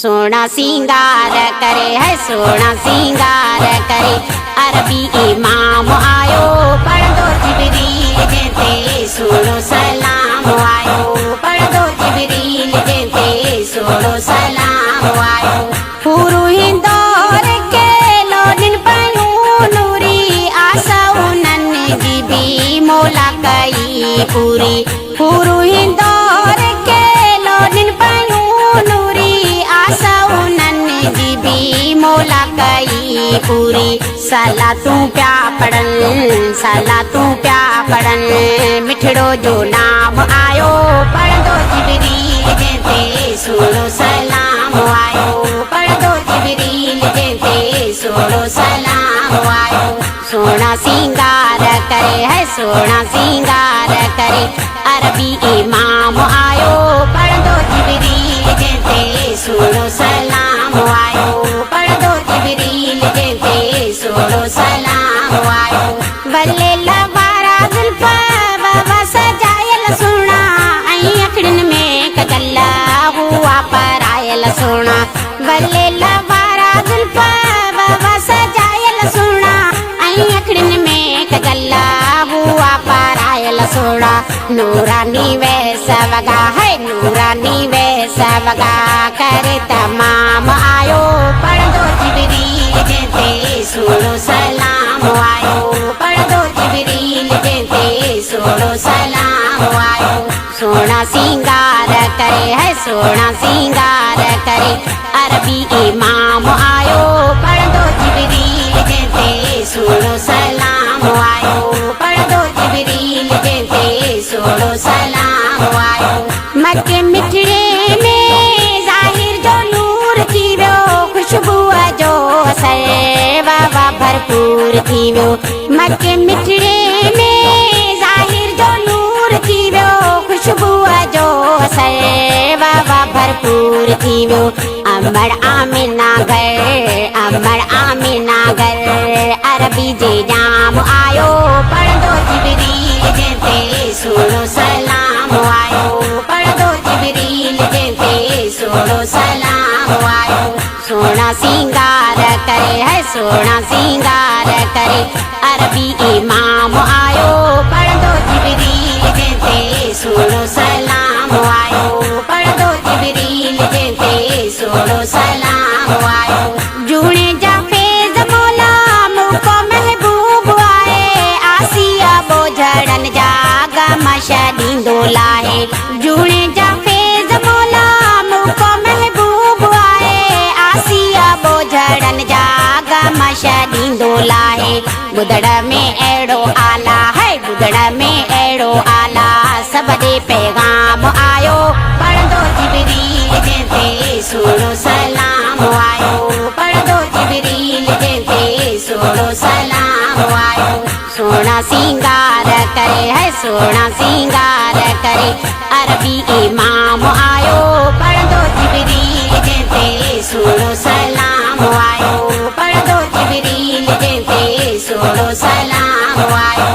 सोना सिंगार करे है सोना सिंगार करे अरबी इमाम आयो पढ़ दो जिब्रील जेते सोनो सलाम आयो पढ़ दो जिब्रील जेते सोनो सलाम आयो पूरू हिंदोर के लोडिन पयू नूरी आसा उनन जीबी मौला कई पूरी पूरू हिंदोर के लोडिन पयू नूरी आसा उनन जीबी मौला कई पूरी साला तू प्या पढ़न साला तू प्या पढ़न मिठड़ो जो नाम आयो पढ़ दो जिब्रील जेते सोनो सलाम आयो पढ़ दो जिब्रील जेते सोनो सलाम आयो सोना सिंगार करे है सोना सिंगार करे अरबी इमाम आयो पढ़ दो जिब्रील जेते सोनो सलाम आयो पढ़ दो जिब्रील जेते सोनो सलाम आयो बल्ले लवारा जुल्फा बाबा सजायल सोना आई अखड़न में कगल्ला हुआ पर आयल सोना बल्ले लवारा जुल्फा बाबा सजायल सोना आई अखड़न में कगल्ला हुआ पर आयल सोना नूरानी वैसा वगा है नूरानी वैसा वगा करे तमाम आयो पढ़ दो जिब्रील जेते सोनो सलाम आयो पढ़ दो जिब्रील जेते सोनो सलाम आयो सोना सिंगार करे है सोना सिंगार करे अरबी इमाम आयो पढ़ दो जिब्रील जेते सोनो सलाम आयो पढ़ दो जिब्रील जेते सोनो सलाम आयो मक्के मिठड़े में जाहिर जो नूर थी वो खुशबू जो असर बाबा भरपूर थी वो मक्के मिठड़े में जाहिर जो नूर थी वो खुशबू जो असर बाबा भरपूर थी वो अमर आमिना घर अरबी जे जाम आयो पढ़ दो जिब्रील जेते सोनो सलाम आयो पढ़ दो जिब्रील जेते सोनो सलाम आयो सोना सिंगार करे है सोना सिंगार करे अरबी इमाम आयो पढ़ दो जिब्रील जेते सोनो सलाम आयो पढ़ दो जिब्रील जेते सोनो सलाम आयो जूने जाफेज मौला मुको महबूब आए आसिया बोझड़न जागा मशदींदो लाए जूने जाफेज मौला मुको महबूब आए आसिया बोझड़न जागा मशदींदो लाए बुदड़ में एड़ो आला है बुदड़ में एड़ो आला सब दे पैगाम आयो पढ़ दो जिब्रील जेते सोनो सलाम आयो पढ़ दो जिब्रील जेते सोनो सलाम आयो सोना सिंगार करे है सोना सिंगार करे अरबी इमाम आयो पढ़ दो जिब्रील जेते सोनो सलाम आयो पढ़ दो जिब्रील जेते सोनो सलाम आयो।